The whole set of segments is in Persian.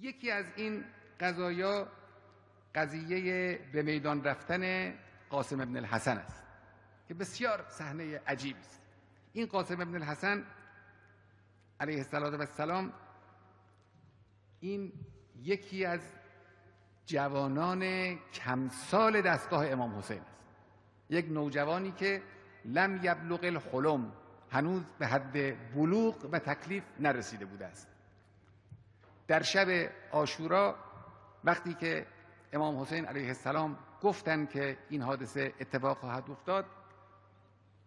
یکی از این قضایا قضیه به میدان رفتن قاسم ابن الحسن است که بسیار صحنه عجیبی است. این قاسم ابن الحسن علیه السلام این یکی از جوانان کمسال دستگاه امام حسین است، یک نوجوانی که لم یبلغ الحلم، هنوز به حد بلوغ و تکلیف نرسیده بوده است. در شب عاشورا وقتی که امام حسین علیه السلام گفتن که این حادثه اتفاق خواهد افتاد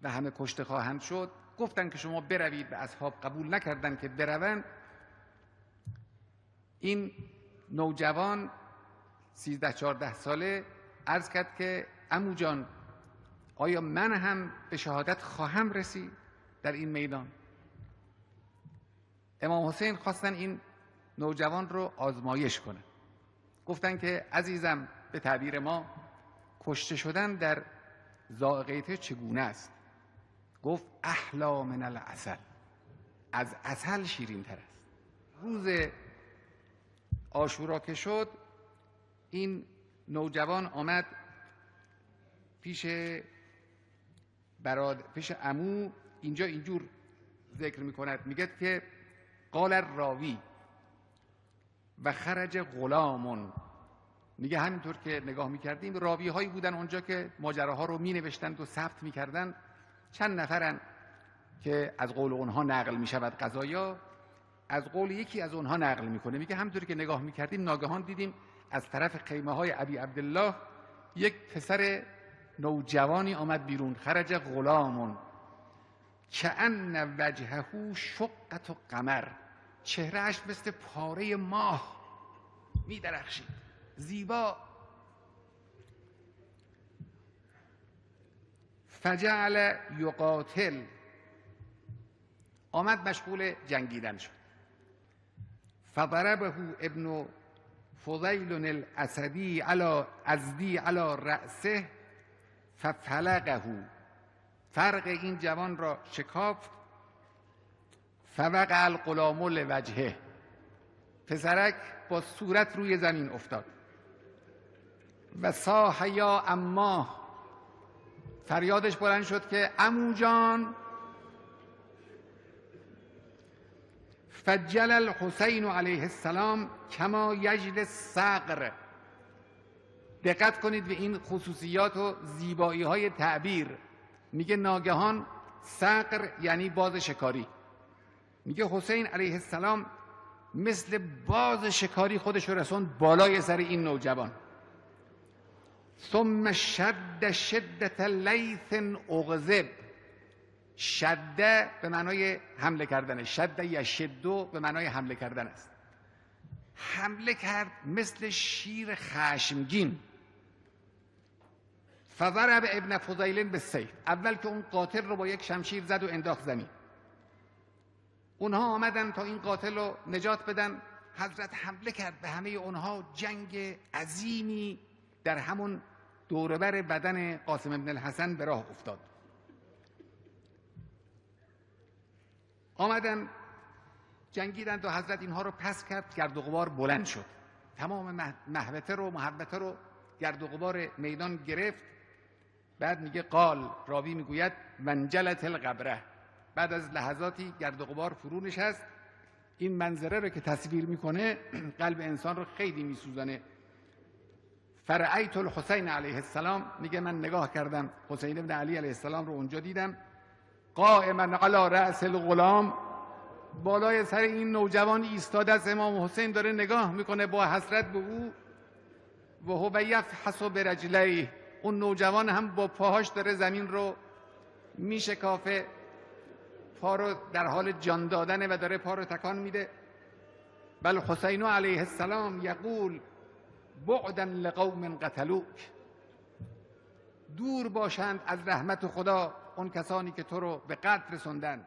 و همه کشته خواهند شد، گفتن که شما بروید و اصحاب قبول نکردن که بروند. این نوجوان 13-14 ساله عرض کرد که عمو جان، آیا من هم به شهادت خواهم رسید در این میدان؟ امام حسین خواستن این نوجوان رو آزمایش کنن. گفتن که عزیزم، به تعبیر ما کشته شدن در ذائقه چگونه است؟ گفت احلا من العسل، از عسل شیرین تر است. روز عاشورا که شد، این نوجوان آمد پیش عمو. اینجا اینجور ذکر میکند، میگه که قال الراوی و خرج غلامون. میگه همینطور که نگاه میکردیم راوی هایی بودن اونجا که ماجراها رو مینوشتند و ثبت میکردن. چند نفرن که از قول اونها نقل میشود قضایا، از قول یکی از اونها نقل میکنه. میگه همینطور که نگاه میکردیم ناگهان دیدیم از طرف خیمه های ابی عبدالله یک پسر نوجوانی آمد بیرون. خرج غلامون کأن وجهه شقة قمر، چهرهش مثل پاره ماه می درخشید، زیبا. فجعل یقاتل، آمد مشغول جنگیدن شد. فضربه ابن فضیل الاسدی علی رأسه ففلقه، فرق این جوان را شکافت. فوقع الغلام لوجهه، پسرک با صورت روی زمین افتاد. و صاح یا اماه، فریادش بلند شد که عمو جان. فجل الحسین علیه السلام کما یجل صقر. دقت کنید به این خصوصیات و زیبایی های تعبیر. میگه ناگهان صقر یعنی باز شکاری. میگه حسین علیه السلام مثل باز شکاری خودش رو رسوند بالای سر این نوجوان. ثم شد شدت لیث اغضب. شده به معنای حمله کردن، شده یشدو به معنای حمله کردن است. حمله کرد مثل شیر خشمگین. فضرب ابن فضیل بالسیف، اول که اون قاتل رو با یک شمشیر زد و انداخت زمین. اونها آمدن تا این قاتل رو نجات بدن. حضرت حمله کرد به همه اونها. جنگ عظیمی در همون دوربر بدن قاسم ابن الحسن به راه افتاد. آمدن جنگیدند و حضرت اینها رو پس کرد. گرد و غبار بلند شد، تمام محوطه رو محوطه رو گرد و غبار میدان گرفت. بعد میگه قال، راوی میگوید منجلت القبره، بعد از لحظاتی گرد و غبار فرو نشست. این منظره رو که تصویر میکنه قلب انسان رو خیلی میسوزانه. فرأیت الحسین علیه السلام، میگه من نگاه کردم حسین ابن علی علیه السلام رو اونجا دیدم. قائما علی رأس الغلام، بالای سر این نوجوان ایستاده است. امام حسین داره نگاه میکنه با حسرت به او. و هو یفحص برجلیه، اون نوجوان هم با پاهاش داره زمین رو میشکافه، پا رو در حال جان دادنه و داره پا رو تکان میده. بل حسین علیه السلام یقول بعدا لقوم قتلوک، دور باشند از رحمت خدا اون کسانی که تو رو به قتل رسوندن.